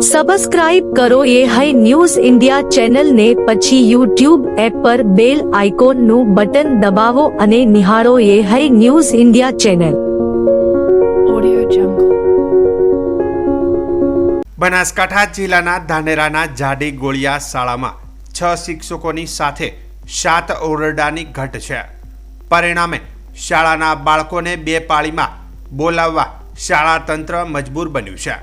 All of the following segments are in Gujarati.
સબસ્ક્રાઇબ કરો એ હાઈ ન્યૂઝ ઇન્ડિયા ચેનલ ને પછી યુટ્યુબ એપ પર બેલ આઇકોન નું બટન દબાવો અને નિહાળો એ હાઈ ન્યૂઝ ઇન્ડિયા ચેનલ. બનાસકાંઠા જિલ્લાના ધાનેરાના જાડી ગોળિયા શાળામાં 6 શિક્ષકોની સાથે 7 ઓરડાની ઘટ છે. પરિણામે શાળાના બાળકોને 2 પાળીમાં બોલાવવા શાળા તંત્ર મજબૂર બન્યું છે.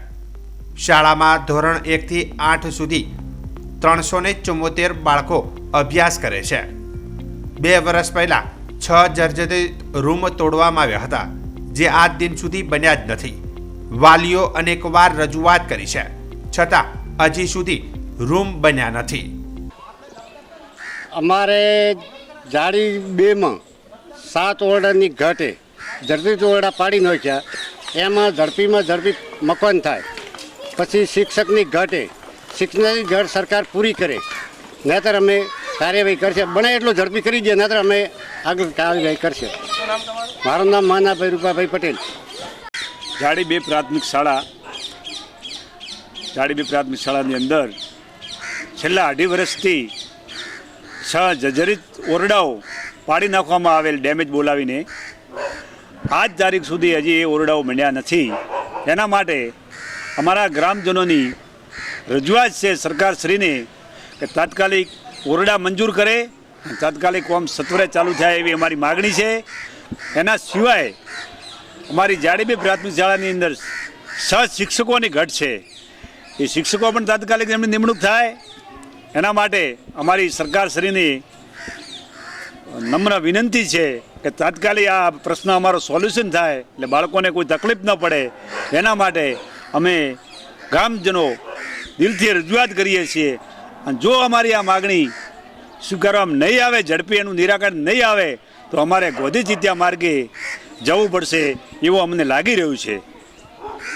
શાળામાં ધોરણ 1 થી 8 સુધી 374 બાળકો અભ્યાસ કરે છે. 2 વર્ષ પહેલા 6 જર્જરિત રૂમ તોડવામાં આવ્યા હતા, જે આજ દિન સુધી બન્યા જ નથી. વાલીઓ અનેકવાર રજૂઆત કરી છે, છતાં હજી સુધી રૂમ બન્યા નથી. અમારે જાડી 2માં 7 ઓરડાની ઘટે જર્જરિત ઓરડા પાડી નાખ્યા. એમાં ઝડપી મકાન થાય. પછી શિક્ષકની ઘટે શિક્ષકની ઘટ સરકાર પૂરી કરે, નહીંતર અમે કાર્યવાહી કરશે. બને એટલો ઝડપી કરી દે, નહીંતર અમે આગળ કાર્યવાહી કરશે. મારું નામ માનાભાઈ રૂપાભાઈ પટેલ. જાડી 2 પ્રાથમિક શાળાની અંદર છેલ્લા 2.5 વર્ષથી 6 જર્જરિત ઓરડાઓ પાડી નાખવામાં આવેલ, ડેમેજ બોલાવીને આજ તારીખ સુધી હજી એ ઓરડાઓ બન્યા નથી. એના માટે અમારા ગ્રામજનોની રજૂઆત છે સરકારશ્રીને કે તાત્કાલિક ઓરડા મંજૂર કરે, તાત્કાલિક કામ સત્વરે ચાલુ થાય એવી અમારી માગણી છે. એના સિવાય અમારી જાડી 2 પ્રાથમિક શાળાની અંદર 6 શિક્ષકોની ઘટ છે. એ શિક્ષકો પણ તાત્કાલિક એમની નિમણૂક થાય. એના માટે અમારી સરકારશ્રીની નમ્ર વિનંતી છે કે તાત્કાલિક આ પ્રશ્ન અમારો સોલ્યુશન થાય, એટલે બાળકોને કોઈ તકલીફ ન પડે. એના માટે અમે ગામજનો દિલથી રજૂઆત કરીએ છીએ. અને જો અમારી આ માગણી સ્વીકારવામાં નહીં આવે, ઝડપી એનું નિરાકરણ નહીં આવે, તો અમારે ગોધી ચિત્યા માર્ગે જવું પડશે એવું અમને લાગી રહ્યું છે.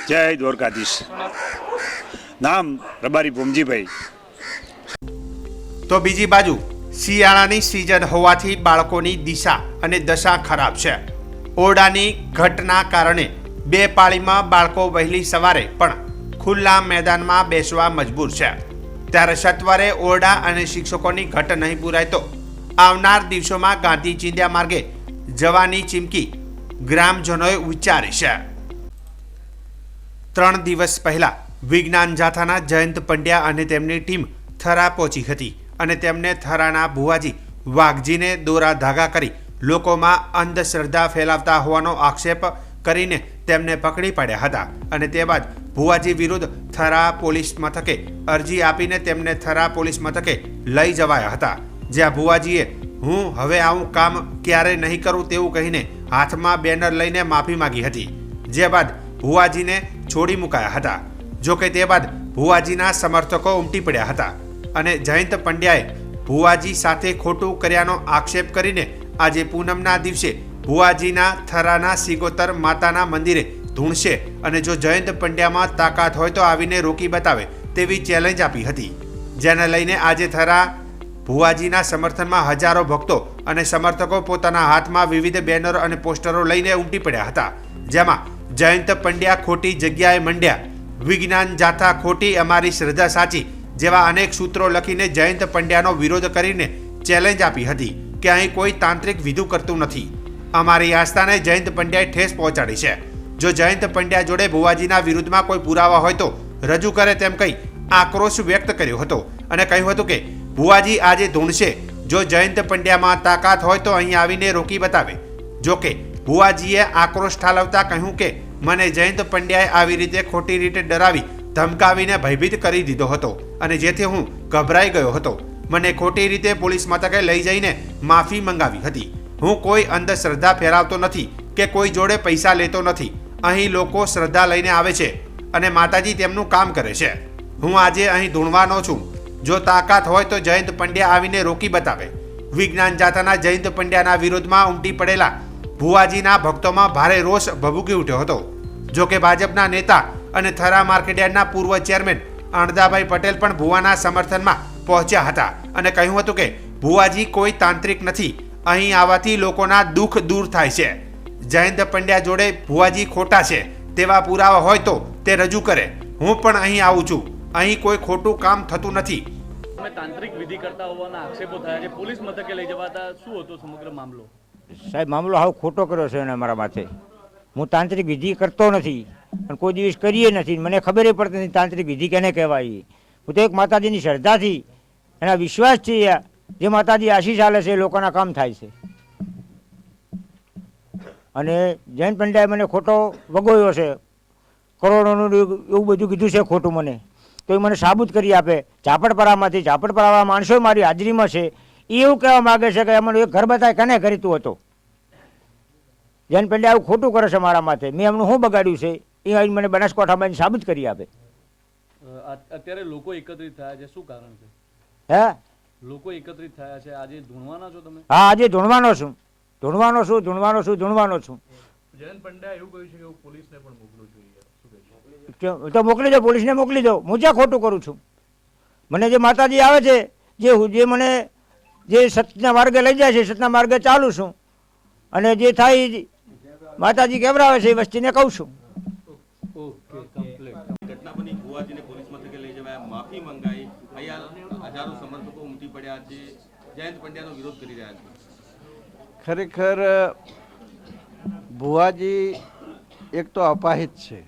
જય દ્વારકાધીશ. નામ રબારી ભોમજીભાઈ. તો બીજી બાજુ શિયાળાની સિઝન હોવાથી બાળકોની દિશા અને દશા ખરાબ છે. ઓરડાની ઘટના કારણે 2 પાળીમાં બાળકો વહેલી સવારે પણ ખુલ્લા મેદાનમાં બેસવા મજબૂર છે. ત્યારે સત્વરે ઓરડા અને શિક્ષકોની ઘટ નહીં પૂરાય તો આવનાર દિવસોમાં ગાંધી ચિંધ્યા માર્ગે જવાની ચીમકી ગ્રામજનોએ ઉચ્ચારી છે. 3 દિવસ પહેલા વિજ્ઞાન જાથાના જયંત પંડ્યા અને તેમની ટીમ થરા પહોંચી હતી અને તેમને થરાના ભુવાજી વાઘજીને દોરા ધાગા કરી લોકોમાં અંધશ્રદ્ધા ફેલાવતા હોવાનો આક્ષેપ કરીને તેમને પકડી પાડ્યા હતા. અને તે બાદ ભુવાજી વિરુદ્ધ થરા પોલીસ મથકે અરજી આપીને તેમને થરા પોલીસ મથકે લઈ જવાયા હતા, જ્યાં ભુવાજીએ હું હવે આવું કામ ક્યારે નહીં કરું તેવું કહીને હાથમાં બેનર લઈને માફી માંગી હતી. જે બાદ ભુવાજીને છોડી મુકાયા હતા. જોકે તે બાદ ભુવાજીના સમર્થકો ઉમટી પડ્યા હતા અને જયંત પંડ્યાએ ભુવાજી સાથે ખોટું કર્યાનો આક્ષેપ કરીને આજે પૂનમના દિવસે ભુવાજીના થરાના સિગોતર માતાના મંદિરે ધૂણશે અને જો જયંત પંડ્યામાં તાકાત હોય તો આવીને રોકી બતાવે તેવી ચેલેન્જ આપી હતી. જેને લઈને આજે થરા ભુવાજીના સમર્થનમાં હજારો ભક્તો અને સમર્થકો પોતાના હાથમાં વિવિધ બેનરો અને પોસ્ટરો લઈને ઉમટી પડ્યા હતા, જેમાં જયંત પંડ્યા ખોટી જગ્યાએ મંડ્યા, વિજ્ઞાન જાથા ખોટી, અમારી શ્રદ્ધા સાચી જેવા અનેક સૂત્રો લખીને જયંત પંડ્યાનો વિરોધ કરીને ચેલેન્જ આપી હતી કે અહીં કોઈ તાંત્રિક વિધુ કરતું નથી. અમારી આસ્થાને જયંત પંડ્યાએ ઠેસ પહોંચાડી છે. જો જયંત પંડ્યા જોડે ભુવાજીના વિરુદ્ધમાં કોઈ પુરાવા હોય તો રજૂ કરે તેમ કહી આક્રોશ વ્યક્ત કર્યો હતો અને કહ્યું હતું કે ભુવાજી આજે ધૂણશે, જો જયંત પંડ્યામાં તાકાત હોય તો અહીં આવીને રોકી બતાવે. જોકે ભુવાજીએ આક્રોશ ઠાલવતા કહ્યું કે મને જયંત પંડ્યાએ આવી રીતે ખોટી રીતે ડરાવી ધમકાવીને ભયભીત કરી દીધો હતો અને જેથી હું ગભરાઈ ગયો હતો. મને ખોટી રીતે પોલીસ મથકે લઈ જઈને માફી મંગાવી હતી. હું કોઈ અંધશ્રદ્ધા ફેલાવતો નથી કે કોઈ જોડે પૈસા લેતો નથી. અહીં લોકો શ્રદ્ધા લઈને આવે છે અને માતાજી તેમનું કામ કરે છે. હું આજે અહીં ધૂણવાનો છું. જો તાકાત હોય તો જયંત પંડ્યા આવીને રોકી બતાવે. વિજ્ઞાન જાથાના જયંત પંડ્યાના વિરોધમાં ઉમટી પડેલા ભુવાજીના ભક્તોમાં ભારે રોષ ભભૂકી ઉઠ્યો હતો. જોકે ભાજપના નેતા અને થરા માર્કેટયાર્ડના પૂર્વ ચેરમેન અણદાભાઈ પટેલ પણ ભુવાના સમર્થનમાં પહોંચ્યા હતા અને કહ્યું હતું કે ભુવાજી કોઈ તાંત્રિક નથી, અહીં આવવાથી લોકોના દુઃખ દૂર થાય છે. જયંત પંડ્યા જોડે ભુવાજી ખોટા છે તેવા પુરાવા હોય તો તે રજૂ કરે. હું પણ અહીં આવું છું અહીં કોઈ ખોટું કામ થતું નથી. તમે તાંત્રિક વિધિ કરતા હોવાના આક્ષેપો થયા છે. પોલીસ મથકે લઈ જવાતા શું હતો સમગ્ર મામલો? સાહેબ મામલો હાવ ખોટો કર્યો છે એને મારા માથે. હું તાંત્રિક વિધિ કરતો નથી અને કોઈ દિવસ કરીએ નથી. મને ખબર પડતી નથી તાંત્રિક વિધિ કેને કહેવાય. હું તો એક માતાજીની શ્રદ્ધાથી એના વિશ્વાસથી જે માતાજી આશીષ આલે છે એ લોકોના કામ થાય છે. અને જૈન પંડ્યાએ મને ખોટો વગોયો છે, કરોડોનું એવું બધું કીધું છે ખોટું મને, તો એ મને સાબુત કરી આપે. ઝાપડપરામાંથી ઝાપડપરાવાળા માણસો મારી હાજરીમાં છે, એ એવું કહેવા માગે છે કે અમને એક ઘર બતાય કને કરીતું હતો. જૈન પંડ્યા આવું ખોટું કરે છે મારા માથે. મેં એમનું શું બગાડ્યું છે એ આવીને મને બનાસકાંઠામાં સાબુત કરી આપે. અત્યારે લોકો એકત્રિત થયા છે, શું કારણ છે? હે, લોકો એકત્રિત થયા છે, આજે ધૂણવાના છો તમે? હા, આજે ધૂણવાનો છું. જયંત પંડ્યા એવું કહ્યું છે કે પોલીસને પણ મોકલવું જોઈએ. તો મોકલી દો, પોલીસને મોકલી દો. હું જ્યાં ખોટું કરું છું. મને જે માતાજી આવે છે, જે મને જે સત્યના માર્ગે લઈ જાય છે, સત્યના માર્ગે ચાલું છું અને જે થાય માતાજી કેવરાવે છે એ વસ્તીને કહું છું. ઘટના બની, ભુવાજીને પોલીસ મથકે લઈ જવાયા, માફી મંગાઈ, અહીંયા હજારો સમર્થકો ઉમટી પડ્યા છે, જયંત પંડ્યાનો વિરોધ કરી રહ્યા છે. ખરેખર ભુવાજી એક તો અપાહિત છે.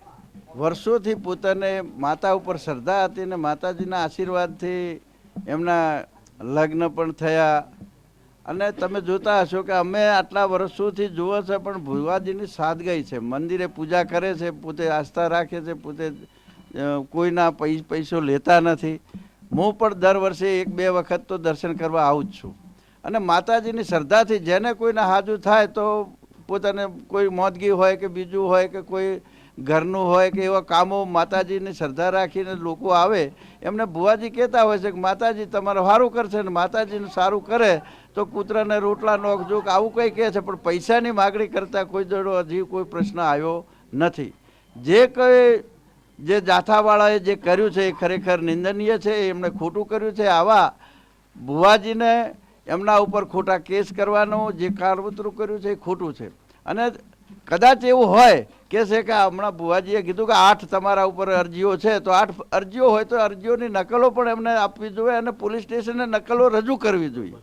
વર્ષોથી પોતાને માતા ઉપર શ્રદ્ધા હતી ને માતાજીના આશીર્વાદથી એમના લગ્ન પણ થયા. અને તમે જોતા હશો કે અમે આટલા વર્ષોથી જુઓ છે પણ ભુવાજીની સાદગાઈ છે. મંદિરે પૂજા કરે છે, પોતે આસ્થા રાખે છે, પોતે કોઈના પૈસો લેતા નથી. હું પણ દર વર્ષે 1-2 વખત તો દર્શન કરવા આવું જ છું. અને માતાજીની શ્રદ્ધાથી જેને કોઈને હાજુ થાય તો પોતાને કોઈ મોદગી હોય કે બીજું હોય કે કોઈ ઘરનું હોય કે એવા કામો માતાજીની શ્રદ્ધા રાખીને લોકો આવે, એમને ભુવાજી કહેતા હોય છે કે માતાજી તમારું સારું કરશે ને માતાજીનું સારું કરે તો કૂતરાને રોટલા નોખજો કે આવું કંઈ કહે છે. પણ પૈસાની માગણી કરતાં કોઈ જોડો હજી કોઈ પ્રશ્ન આવ્યો નથી. જે જાથાવાળાએ જે કર્યું છે એ ખરેખર નિંદનીય છે. એમણે ખોટું કર્યું છે. આવા ભુવાજીને એમના ઉપર ખોટા કેસ કરવાનો જે કારવતરું કર્યું છે એ ખોટું છે. અને કદાચ એવું હોય કે છે કે હમણાં ભુવાજીએ કીધું કે 8 તમારા ઉપર અરજીઓ છે, તો 8 અરજીઓ હોય તો અરજીઓની નકલો પણ એમને આપવી જોઈએ અને પોલીસ સ્ટેશને નકલો રજૂ કરવી જોઈએ.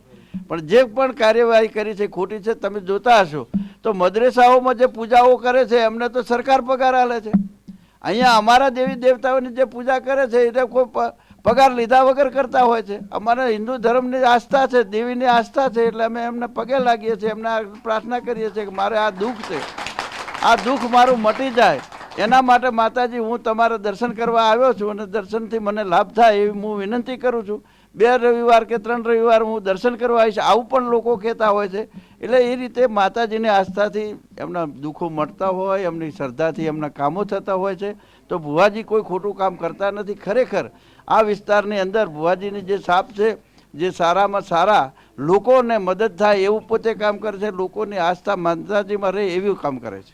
પણ જે પણ કાર્યવાહી કરી છે ખોટી છે. તમે જોતા હશો તો મદ્રેસાઓમાં જે પૂજાઓ કરે છે એમને તો સરકાર પગાર આલે છે. અહીંયા અમારા દેવી દેવતાઓની જે પૂજા કરે છે એ કોઈ પગાર લીધા વગર કરતા હોય છે. અમારા હિન્દુ ધર્મની આસ્થા છે, દેવીની આસ્થા છે, એટલે અમે એમને પગે લાગીએ છીએ, એમને પ્રાર્થના કરીએ છીએ કે મારે આ દુઃખ છે, આ દુઃખ મારું મટી જાય એના માટે માતાજી હું તમારા દર્શન કરવા આવ્યો છું અને દર્શનથી મને લાભ થાય એવી હું વિનંતી કરું છું. 2 રવિવાર કે 3 રવિવાર હું દર્શન કરવા આવીશ, આવું પણ લોકો કહેતા હોય છે. એટલે એ રીતે માતાજીની આસ્થાથી એમના દુઃખો મટતા હોય, એમની શ્રદ્ધાથી એમના કામો થતા હોય છે. તો ભુવાજી કોઈ ખોટું કામ કરતા નથી. ખરેખર આ વિસ્તારની અંદર ભુવાજીની જે છાપ છે, જે સારામાં સારા લોકોને મદદ થાય એવું પોતે કામ કરે છે, લોકોની આસ્થા માતાજીમાં રહે એવું કામ કરે છે.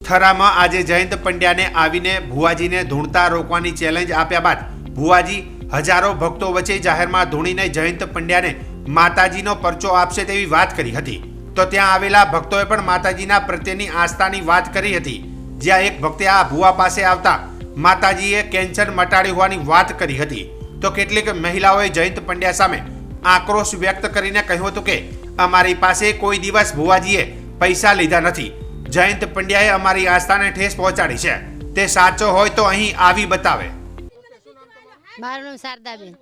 થરામાં આજે જયંત પંડ્યાને આવીને ભુવાજીને ધૂણતા રોકવાની ચેલેન્જ આપ્યા બાદ ભુવાજી હજારો ભક્તો વચ્ચે જાહેરમાં ધૂણીને જયંત પંડ્યાને માતાજીનો પરચો આપશે તેવી વાત કરી હતી. તો ત્યાં આવેલા ભક્તોએ પણ માતાજીના પ્રત્યેની આસ્થાની વાત કરી હતી. જ્યાં એક ભક્તે આ ભુવા પાસે આવતા માતાજીએ કેન્સર મટાડી હોવાની વાત કરી હતી. તો કેટલીક મહિલાઓએ જયંત પંડ્યા સામે આક્રોશ વ્યક્ત કરીને કહ્યું હતું કે અમારી પાસે કોઈ દિવસ ભુવાજીએ પૈસા લીધા નથી. જયંત પંડ્યાએ અમારી આસ્થાને ઠેસ પહોંચાડી છે. તે સાચો હોય તો અહીં આવી બતાવે. મારું નામ શારદાબેન.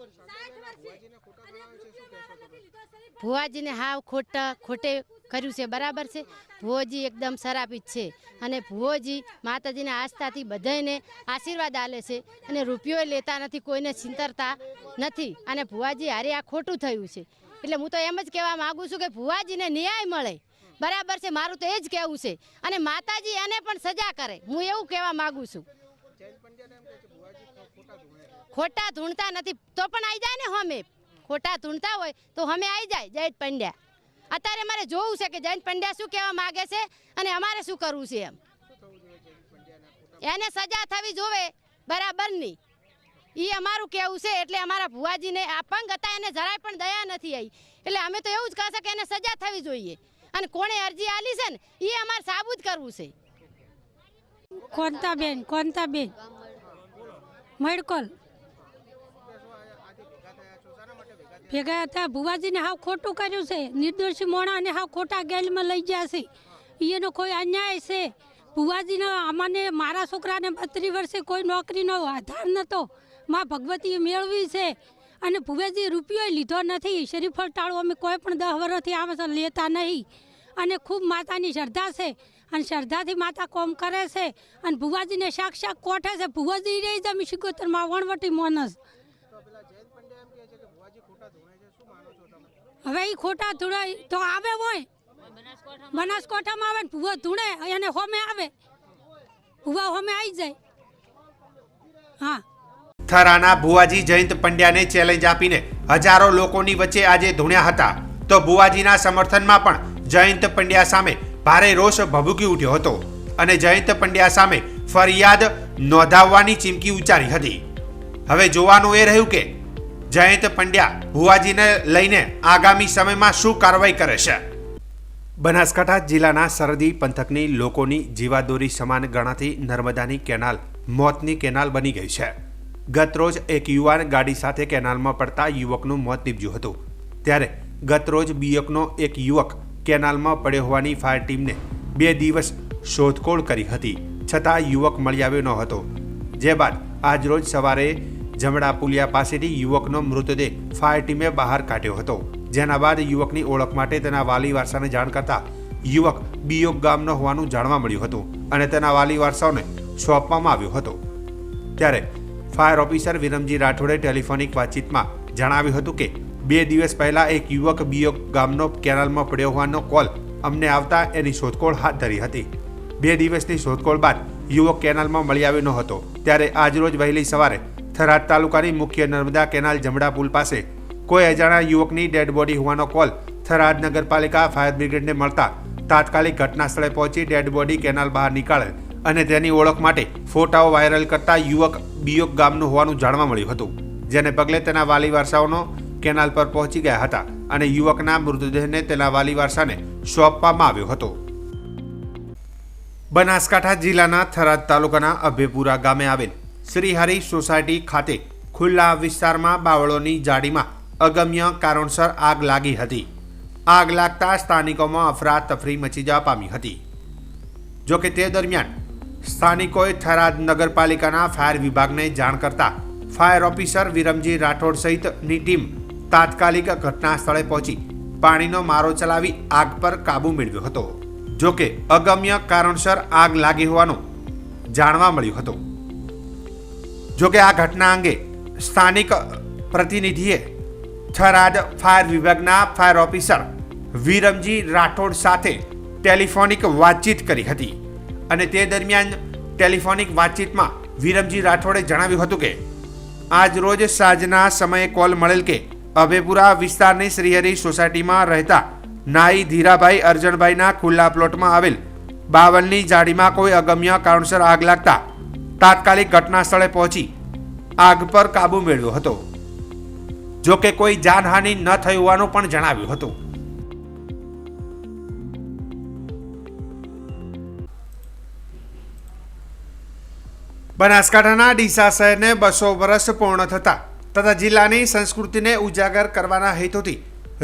ભુવાજીને હાવ ખોટે કર્યું છે, બરાબર છે. ભુવાજી એકદમ શરાબી છે અને ભુવાજી માતાજીના આસ્થાથી બધાને આશીર્વાદ આલે છે અને રૂપિયો લેતા નથી, કોઈને ચિંતરતા નથી. અને ભુવાજી હારે આ ખોટું થયું છે. એટલે હું તો એમ જ કહેવા માગું છું કે ભુવાજીને ન્યાય મળે, બરાબર છે. મારું તો એ જ કહેવું છે. અને માતાજી એને પણ સજા કરે, હું એવું કહેવા માગું છું. ખોટા ધૂણતા નથી તો પણ આવી જાય ને. હમે ખોટા ધૂણતા હોય તો હમે આવી જાય જયંત પંડ્યા. અત્યારે મારે જોવું છે કે જયંત પંડ્યા શું કહેવા માગે છે અને અમારે શું કરવું છે. એમ એને સજા થવી જોવે, બરાબર નહીં, એ અમારું કહેવું છે. એટલે અમારા ભુવાજીને અપંગ હતા, એને જરાય પણ દયા નથી આવી. એટલે અમે તો એવું જ કહેશે કે એને સજા થવી જોઈએ. અને કોણે અરજી આલી છે ને એ અમારે સાબુત કરવું છે. કોંતાબેન મડકોલ ભેગા હતા. ભુવાજીને હાવ ખોટું કર્યું છે. નિર્દોષી મોણાને હાવ ખોટા ગેલમાં લઈ ગયા છે. એનો કોઈ અન્યાય છે. ભુવાજીને અમને મારા છોકરાને 32 વર્ષે કોઈ નોકરીનો આધાર નહોતો. માં ભગવતીએ મેળવી છે અને ભુવાજી રૂપિયો લીધો નથી. શરીફળ ટાળું અમે કોઈ પણ 10 વર્ષથી આવે છે લેતા નહીં. અને ખૂબ માતાની શ્રદ્ધા છે અને શ્રદ્ધાથી માતા કોમ કરે છે અને ભુવાજીને સાક્ષાત કોઠે છે. ભુવાજી રહી જ અમે 77 વણવટી મોનસ. હવે એ ખોટા ધૂળે તો આવે હોય બનાસકાંઠામાં આવે ને ભૂવા ધૂળે એને હોમે આવે ભૂવા હોમે આવી જાય. હા, થરાના ભુવાજી જયંત પંડ્યાને ચેલેન્જ આપીને હજારો લોકોની વચ્ચે આજે ધૂણ્યા હતા. તો ભુવાજીના સમર્થનમાં પણ જયંત પંડ્યા સામે ભારે રોષ ભભૂકી ઉઠ્યો હતો અને જયંત પંડ્યા સામે ફરિયાદ નોંધાવવાની ચીમકી ઉચ્ચારી હતી. હવે જોવાનું એ રહ્યું કે જયંત પંડ્યા ભુવાજીને લઈને આગામી સમયમાં શું કાર્યવાહી કરે છે. બનાસકાંઠા જિલ્લાના સરહદી પંથકની લોકોની જીવાદોરી સમાન ગણાતી નર્મદાની કેનાલ મોતની કેનાલ બની ગઈ છે. ગતરોજ એક યુવાન ગાડી સાથે કેનાલમાં પડતા યુવકનું મોત નીપજ્યું હતું. ત્યારે ગતરોજ બીયકનો એક યુવક કેનાલમાં પડ્યો હોવાની ફાયર ટીમને 2 દિવસ શોધખોળ કરી હતી, છતાં યુવક મળી આવ્યો ન હતો. જે બાદ આજરોજ સવારે જમણા પુલિયા પાસેથી યુવકનો મૃતદેહ ફાયર ટીમે બહાર કાઢ્યો હતો. જેના બાદ યુવકની ઓળખ માટે તેના વાલી વારસાને જાણ કરતા યુવક બીયોક ગામનો હોવાનું જાણવા મળ્યું હતું અને તેના વાલી વારસાઓને સોંપવામાં આવ્યો હતો. ત્યારે ફાયર ઓફિસર વિરમજી રાઠોડે ટેલિફોનિક વાતચીતમાં જણાવ્યું હતું કે 2 દિવસ પહેલા એક યુવક બીયોક ગામનો કેનાલમાં પડ્યો હોવાનો કોલ અમને આવતા એની શોધખોળ હાથ ધરી હતી. 2 દિવસની શોધખોળ બાદ યુવક કેનાલમાં મળી આવ્યો ન હતો. ત્યારે આજરોજ વહેલી સવારે થરાદ તાલુકાની મુખ્ય નર્મદા કેનાલ જમણા પુલ પાસે કોઈ અજાણ્યા યુવકની ડેડ બોડી હોવાનો કોલ થરાદ નગરપાલિકા ફાયર બ્રિગેડને મળતા તાત્કાલિક ઘટના સ્થળે પહોંચી ડેડ બોડી કેનાલ બહાર નીકાળે અને તેની ઓળખ માટે ફોટાઓ વાયરલ કરતા યુવક બીયોક ગામનું હોવાનું જાણવા મળ્યું હતું. જેને પગલે તેના વાલી વારસાઓનો કેનાલ પર પહોંચી ગયા હતા અને યુવકના મૃતદેહને તેના વાલી વારસાને સોંપવામાં આવ્યો હતો. બનાસકાંઠા જિલ્લાના થરાદ તાલુકાના અભેપુરા ગામે આવેલ શ્રીહરિ સોસાયટી ખાતે ખુલ્લા વિસ્તારમાં બાવળોની જાળીમાં અગમ્ય કારણસર આગ લાગી હતી. આગ લાગતા સ્થાનિકોમાં અફરાતફરી મચી જવા પામી હતી. જોકે તે દરમિયાન સ્થાનિકોએ થરાદ નગરપાલિકાના ફાયર વિભાગને જાણ કરતા ફાયર ઓફિસર વિરમજી રાઠોડ સહિતની ટીમ તાત્કાલિક ઘટના સ્થળે પહોંચી પાણીનો મારો ચલાવી આગ પર કાબુ મેળવ્યો હતો. જોકે અગમ્ય કારણસર આગ લાગી હોવાનું જાણવા મળ્યું હતું. જોકે આ ઘટના અંગે સ્થાનિક પ્રતિનિધિએ થરાદ ફાયર વિભાગના ફાયર ઓફિસર વિરમજી રાઠોડ સાથે ટેલિફોનિક વાતચીત કરી હતી અને તે દરમિયાન ટેલિફોનિક વાતચીતમાં વિરમજી રાઠોડે જણાવ્યું હતું કે આજ રોજ સાંજના સમયે કોલ મળેલ કે અભેપુરા વિસ્તારની શ્રીહરિ સોસાયટીમાં રહેતા નાઈ ધીરાભાઈ અર્જણભાઈના ખુલ્લા પ્લોટમાં આવેલ બાવલની જાળીમાં કોઈ અગમ્ય કારણસર આગ લાગતા તાત્કાલિક ઘટના સ્થળે પહોંચી આગ પર કાબુ મેળવ્યો હતો. જો કે કોઈ જાનહાનિ ન થઈ હોવાનું પણ જણાવ્યું હતું. બનાસકાંઠાના ડીસા શહેરને 200 વર્ષ પૂર્ણ થતા તથા જિલ્લાની સંસ્કૃતિને ઉજાગર કરવાના હેતુથી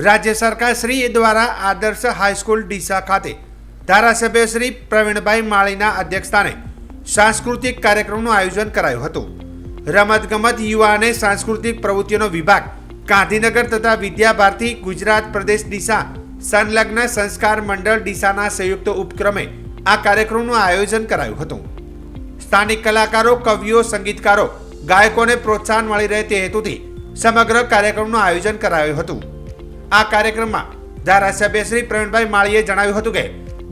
રાજ્ય સરકાર શ્રી દ્વારા આદર્શ હાઈસ્કૂલ ડીસા ખાતે ધારાસભ્ય શ્રી પ્રવીણભાઈ માળીના અધ્યક્ષસ્થાને સાંસ્કૃતિક કાર્યક્રમનું આયોજન કરાયું હતું. રમતગમત, યુવા અને સાંસ્કૃતિક પ્રવૃત્તિઓનો વિભાગ ગાંધીનગર તથા વિદ્યા ભારતી ગુજરાત પ્રદેશ ડીસા સંલગ્ન સંસ્કાર મંડળ ડીસાના સંયુક્ત ઉપક્રમે આ કાર્યક્રમનું આયોજન કરાયું હતું. સ્થાનિક કલાકારો, કવિઓ, સંગીતકારો, ગાયકોને પ્રોત્સાહન મળી રહે તે હેતુથી સમગ્ર કાર્યક્રમનું આયોજન કરાયું હતું. આ કાર્યક્રમમાં ધારાસભ્ય શ્રી પ્રવીણભાઈ માળીએ જણાવ્યું હતું કે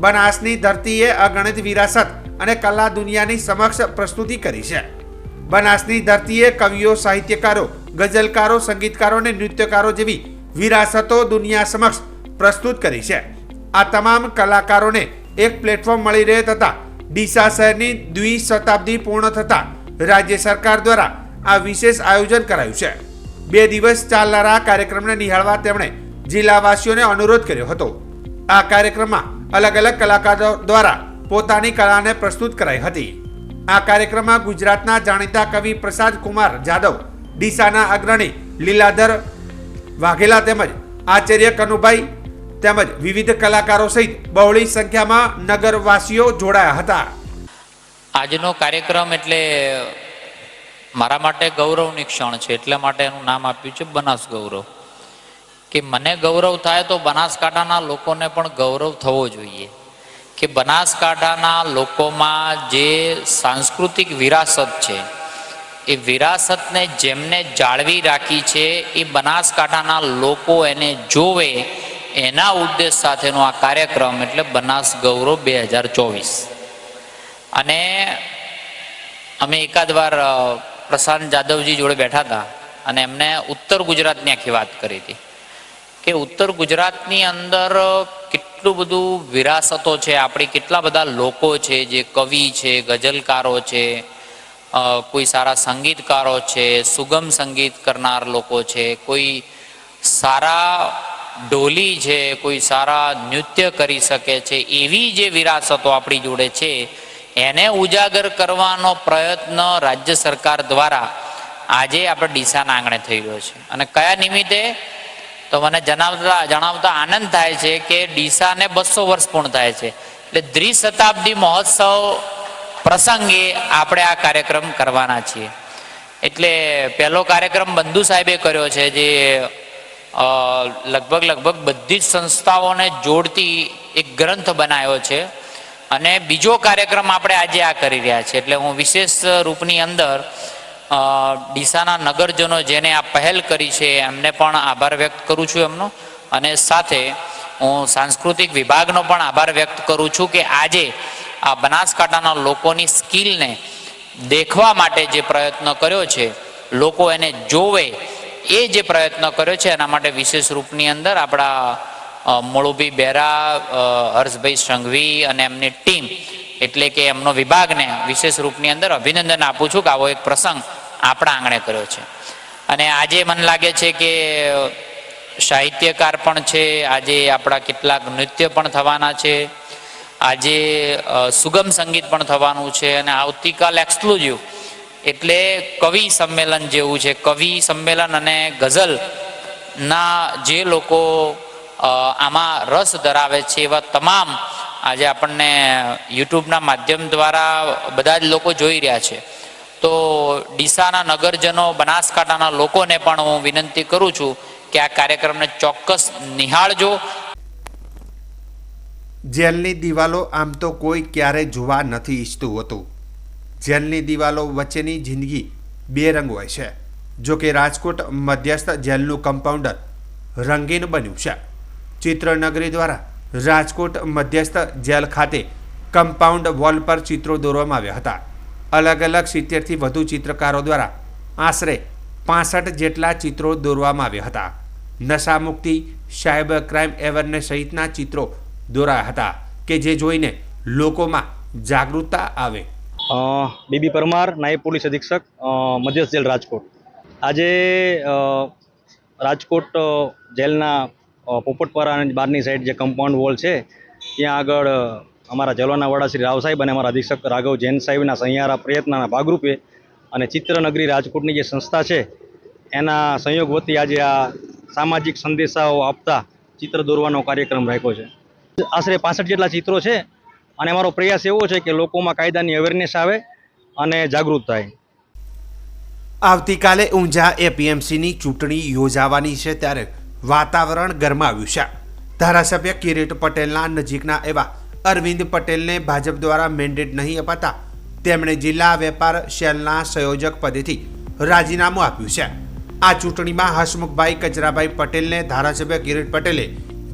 બનાસની ધરતીએ અગણિત વિરાસત અને કલા દુનિયાની સમક્ષ પ્રસ્તુતિ કરી છે. બનાસની ધરતીએ કવિઓ, સાહિત્યકારો, ગઝલકારો, સંગીતકારો અને નૃત્યકારો જેવી વિરાસતો દુનિયા સમક્ષ પ્રસ્તુત કરી છે. આ તમામ કલાકારોને એક પ્લેટફોર્મ મળી રહે તથા ડીસા શહેરની દ્વિશતાબ્દી પૂર્ણ થતા રાજ્ય સરકાર દ્વારા આ વિશેષ આયોજન કરાયું છે. 2 દિવસ ચાલનારા કાર્યક્રમને નિહાળવા તેમણે જિલ્લાવાસીઓને અનુરોધ કર્યો હતો. આ કાર્યક્રમમાં અલગ અલગ કલાકારો દ્વારા પોતાની કલાને પ્રસ્તુત કરાઈ હતી. આ કાર્યક્રમમાં ગુજરાતના જાણીતા કવિ પ્રસાદ કુમાર જાદવ, ડીસાના અગ્રણી લીલાધર વાઘેલા તેમજ આચાર્ય કનુભાઈ તેમજ વિવિધ કલાકારો સહિત બહોળી સંખ્યામાં નગરવાસીઓ જોડાયા હતા. આજનો કાર્યક્રમ એટલે મારા માટે ગૌરવની ક્ષણ છે, એટલા માટે એનું નામ આપ્યું છે બનાસ ગૌરવ. કે મને ગૌરવ થાય તો બનાસકાંઠાના લોકોને પણ ગૌરવ થવો જોઈએ કે બનાસકાંઠાના લોકોમાં જે સાંસ્કૃતિક વિરાસત છે એ વિરાસતને જેમને જાળવી રાખી છે એ બનાસકાંઠાના લોકો એને જોવે, એના ઉદ્દેશ સાથેનો આ કાર્યક્રમ એટલે બનાસ ગૌરવ 2024. અને અમે એકાદ વાર પ્રશાંત જાદવજી જોડે બેઠા હતા અને એમને ઉત્તર ગુજરાતની આખી વાત કરી હતી કે ઉત્તર ગુજરાતની અંદર કેટલું બધું વિરાસતો છે આપણી, કેટલા બધા લોકો છે જે કવિ છે, ગઝલકારો છે, કોઈ સારા સંગીતકારો છે, સુગમ સંગીત કરનાર લોકો છે, કોઈ સારા ઢોલી છે, કોઈ સારા નૃત્ય કરી શકે છે, એવી જે વિરાસતો આપણી જોડે છે એને ઉજાગર કરવાનો પ્રયત્ન રાજ્ય સરકાર દ્વારા આજે આપણે ડીસાના આંગણે થઈ રહ્યો છે. અને કયા નિમિત્તે તો મને જણાવતા આનંદ થાય છે કે ડીસાને 200 વર્ષ પૂર્ણ થાય છે, એટલે દ્વિશતાબ્દી મહોત્સવ પ્રસંગે આપણે આ કાર્યક્રમ કરવાના છીએ. એટલે પહેલો કાર્યક્રમ બંધુ સાહેબે કર્યો છે જે લગભગ બધી જ સંસ્થાઓને જોડતી એક ગ્રંથ બનાવ્યો છે, અને બીજો કાર્યક્રમ આપણે આજે આ કરી રહ્યા છીએ. એટલે હું વિશેષ રૂપની અંદર ડીસાના નગરજનો જેને આ પહેલ કરી છે એમને પણ આભાર વ્યક્ત કરું છું એમનો, અને સાથે હું સાંસ્કૃતિક વિભાગનો પણ આભાર વ્યક્ત કરું છું કે આજે આ બનાસકાંઠાના લોકોની સ્કિલને દેખવા માટે જે પ્રયત્ન કર્યો છે, લોકો એને જોવે એ જે પ્રયત્ન કર્યો છે એના માટે વિશેષ રૂપની અંદર આપણા મોળુભાઈ બેરા, હર્ષભાઈ સંઘવી અને એમની ટીમ એટલે કે એમનો વિભાગને વિશેષ રૂપની અંદર અભિનંદન આપું છું કે આવો એક પ્રસંગ આપણા આંગણે કર્યો છે. અને આજે મને લાગે છે કે સાહિત્યકાર પણ છે, આજે આપણા કેટલાક નૃત્ય પણ થવાના છે, આજે સુગમ સંગીત પણ થવાનું છે, અને આવતીકાલ એક્સક્લુઝિવ એટલે કવિ સંમેલન જેવું છે. કવિ સંમેલન અને ગઝલના જે લોકો આમાં રસ ધરાવે છે એવા તમામ આજે આપણને યુટ્યુબના માધ્યમ દ્વારા બધા જ લોકો જોઈ રહ્યા છે. તો ડીસાના નગરજનો, બનાસકાંઠાના લોકોને પણ હું વિનંતી કરું છું કે આ કાર્યક્રમને ચોક્કસ નિહાળજો. જેલની દિવાલો આમ તો કોઈ ક્યારે જોવા નથી ઈચ્છતું હતું. જેલની દિવાલો વચ્ચેની જિંદગી બે રંગ હોય છે. જો કે રાજકોટ મધ્યસ્થ જેલનું કમ્પાઉન્ડર રંગીન બન્યું છે. ચિત્રનગરી દ્વારા રાજકોટ મધ્યસ્થ જેલ ખાતે કમ્પાઉન્ડ વોલ પર ચિત્રો દોરવામાં આવ્યા હતા. અલગ અલગ 70થી વધુ ચિત્રકારો દ્વારા આશરે 65 જેટલા ચિત્રો દોરવામાં આવ્યા હતા. નશા મુક્તિ, સાયબર ક્રાઇમ અવેરનેસ સહિતના ચિત્રો દોરાયા હતા કે જે જોઈને લોકોમાં જાગૃતતા આવે. બીબી પરમાર, નાયબ પોલીસ અધિક્ષક, મધ્યસ્થ જેલ રાજકોટ. આજે રાજકોટ જેલના પોપટપરા અને બહારની સાઈડ જે કમ્પાઉન્ડ વોલ છે ત્યાં આગળ અમારા જેલોના વડા શ્રી રાવ સાહેબ અને અમારા અધિક્ષક રાઘવ જૈન સાહેબના સહિયારા પ્રયત્નના ભાગરૂપે અને ચિત્રનગરી રાજકોટની જે સંસ્થા છે એના સંયોગ વતી આજે આ સામાજિક સંદેશાઓ આપતા ચિત્ર દોરવાનો કાર્યક્રમ રાખ્યો છે. આશરે 65 જેટલા ચિત્રો છે અને અમારો પ્રયાસ એવો છે કે લોકોમાં કાયદાની અવેરનેસ આવે અને જાગૃત થાય. આવતીકાલે ઊંઝા એપીએમસીની ચૂંટણી યોજાવાની છે ત્યારે વાતાવરણ ગરમાવ્યું છે. ધારાસભ્ય કિરીટ પટેલના નજીકના એવા અરવિંદ પટેલને ભાજપ દ્વારા મેન્ડેટ નહીં અપાતા તેમણે જિલ્લા વેપાર સેલના સંયોજક પદેથી રાજીનામું આપ્યું છે. આ ચૂંટણીમાં હસમુખભાઈ કચરાભાઈ પટેલને ધારાસભ્ય કિરીટ પટેલે,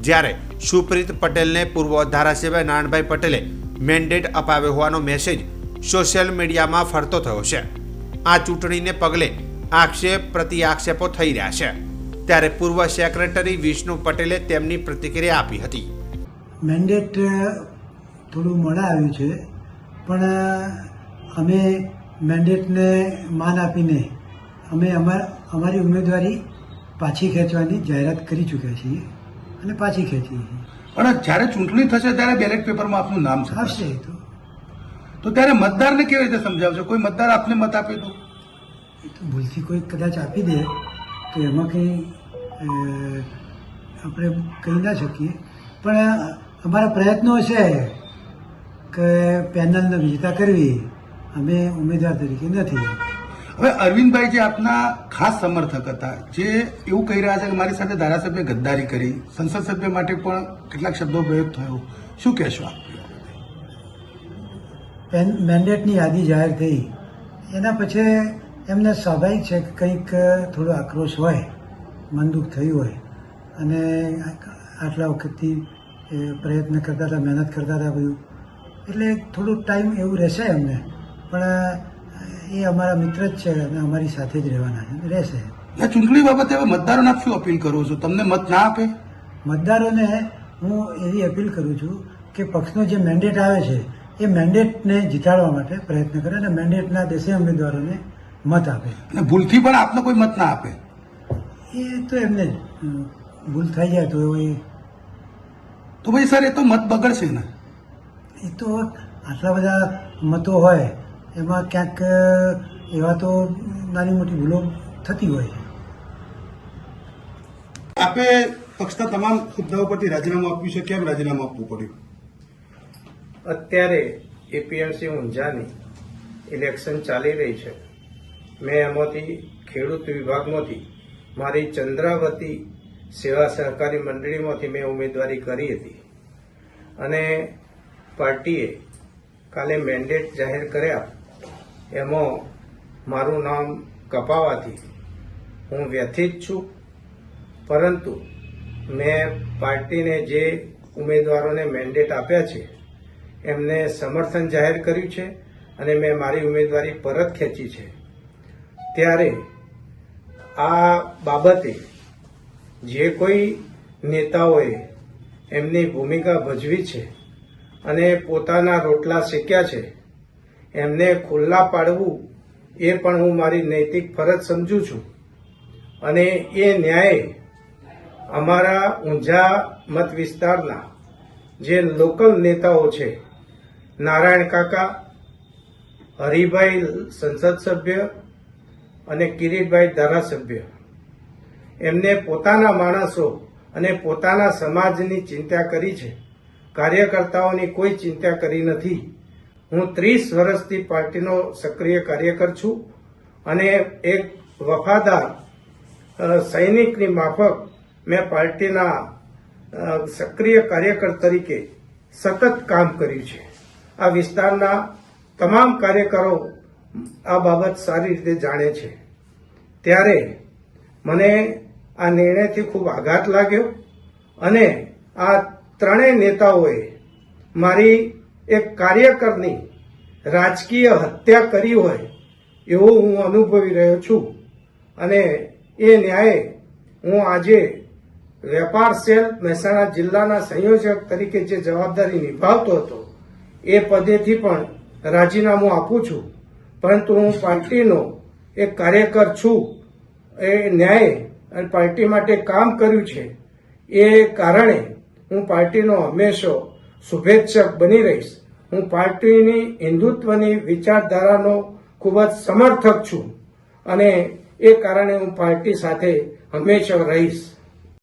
જ્યારે સુપ્રીત પટેલને પૂર્વ ધારાસભ્ય નારાયણભાઈ પટેલે મેન્ડેટ અપાવ્યો હોવાનો મેસેજ સોશિયલ મીડિયામાં ફરતો થયો છે. આ ચૂંટણીને પગલે આક્ષેપ પ્રતિ આક્ષેપો થઈ રહ્યા છે. ત્યારે પૂર્વ સેક્રેટરી વિષ્ણુ પટેલે તેમની પ્રતિક્રિયા આપી હતી. મેન્ડેટ થોડું મોડા આવ્યું છે, પણ અમે મેન્ડેટને માન આપીને અમે અમારી ઉમેદવારી પાછી ખેંચવાની જાહેરાત કરી ચૂક્યા છીએ અને પાછી ખેંચી. પણ જ્યારે ચૂંટણી થશે ત્યારે બેલેટ પેપરમાં આપનું નામ આવશે. તો તો ત્યારે મતદારને કેવી રીતે સમજાવશો? કોઈ મતદાર આપને મત આપે તો એ તો ભૂલથી કોઈ કદાચ આપી દે તો એમાં કંઈ આપણે કહી ના શકીએ, પણ અમારા પ્રયત્નો છે કે પેનલને વિજેતા કરવી. અમે ઉમેદવાર તરીકે નથી. હવે અરવિંદભાઈ જે આપના ખાસ સમર્થક હતા, જે એવું કહી રહ્યા છે કે મારી સાથે ધારાસભ્ય ગદ્દારી કરી, સંસદ સભ્ય માટે પણ કેટલાક શબ્દો પ્રયોગ થયો, શું કહેશો આપ? મેન્ડેટની યાદી જાહેર થઈ એના પછી એમને સ્વાભાવિક છે કે કંઈક થોડો આક્રોશ હોય, મન દુઃખ થયું હોય, અને આટલા વખતથી પ્રયત્ન કરતા હતા, મહેનત કરતા હતા બધું, એટલે થોડુંક ટાઈમ એવું રહેશે એમને, પણ એ અમારા મિત્ર જ છે અને અમારી સાથે જ રહેવાના છે, રહેશે. ચૂંટણી બાબતે હવે મતદારોને આપ શું અપીલ કરો છો? તમને મત ના આપે? મતદારોને હું એવી અપીલ કરું છું કે પક્ષનો જે મેન્ડેટ આવે છે એ મેન્ડેટને જીતાડવા માટે પ્રયત્ન કરે અને મેન્ડેટના 10 ઉમેદવારોને મત આપે. અને ભૂલથી પણ આપને કોઈ મત ના આપે એ તો એમને જ ભૂલ થઈ જાય તો તો ભાઈ સર, એ તો મત બગડશે ને? એ તો આટલા બધા મતો હોય એમાં ક્યાંક એવા તો નાની મોટી ભૂલો થતી હોય છે. આપે પક્ષના તમામ હોદ્દાઓ પરથી રાજીનામું આપ્યું છે. કેમ રાજીનામું આપવું પડ્યું? અત્યારે એપીએમસી ઊંઝાની ઇલેક્શન ચાલી રહી છે. મેં એમાંથી ખેડૂત વિભાગમાંથી મારી ચંદ્રાવતી સેવા સહકારી મંડળીમાંથી મેં ઉમેદવારી કરી હતી અને પાર્ટીએ કાલે મેન્ડેટ જાહેર કર્યા. એમાં મારું નામ કપાવાથી હું વ્યથિત છું, પરંતુ મેં પાર્ટીને જે ઉમેદવારોને મેન્ડેટ આપ્યા છે એમને સમર્થન જાહેર કર્યું છે અને મેં મારી ઉમેદવારી પરત ખેંચી છે. ત્યારે આ બાબતે જે કોઈ નેતાઓએ એમની ભૂમિકા ભજવી છે અને પોતાના રોટલા શેક્યા છે એમને ખુલ્લા પાડવું એ પણ હું મારી નૈતિક ફરજ સમજું છું. અને એ ન્યાય અમારા ઊંઝા મત વિસ્તારના જે લોકલ નેતાઓ છે, નારાયણ કાકા, હરિભાઈ સંસદ સભ્ય અને કિરીટભાઈ ધારાસભ્ય, એમને પોતાના માણસો અને પોતાના સમાજની ચિંતા કરી છે. કાર્યકર્તાઓની કોઈ ચિંતા કરી નથી. હું 30 વર્ષથી પાર્ટીનો સક્રિય કાર્યકર છું અને એક વફાદાર સૈનિકની માફક મેં પાર્ટીના સક્રિય કાર્યકર તરીકે સતત કામ કર્યું છે. આ વિસ્તારના તમામ કાર્યકરો આ બાબત સારી રીતે જાણે છે. ત્યારે મને આ નિર્ણયથી ખૂબ આઘાત લાગ્યો અને આ ત્રણેય નેતાઓએ મારી એક કાર્યકરની રાજકીય હત્યા કરી હોય એવું હું અનુભવી રહ્યો છું. અને એ ન્યાય હું આજે વેપાર સેલ મહેસાણા જિલ્લાના સંયોજક તરીકે જે જવાબદારી નિભાવતો હતો એ પદેથી પણ રાજીનામું આપું છું. પરંતુ હું પાર્ટીનો એક કાર્યકર છું. એ ન્યાય અને પાર્ટી માટે કામ કર્યું છે એ કારણે હું પાર્ટીનો હંમેશા શુભેચ્છક બની રહીશ. હું પાર્ટીની હિન્દુત્વની વિચારધારાનો ખૂબ જ સમર્થક છું અને એ કારણે હું પાર્ટી સાથે હંમેશા રહીશ.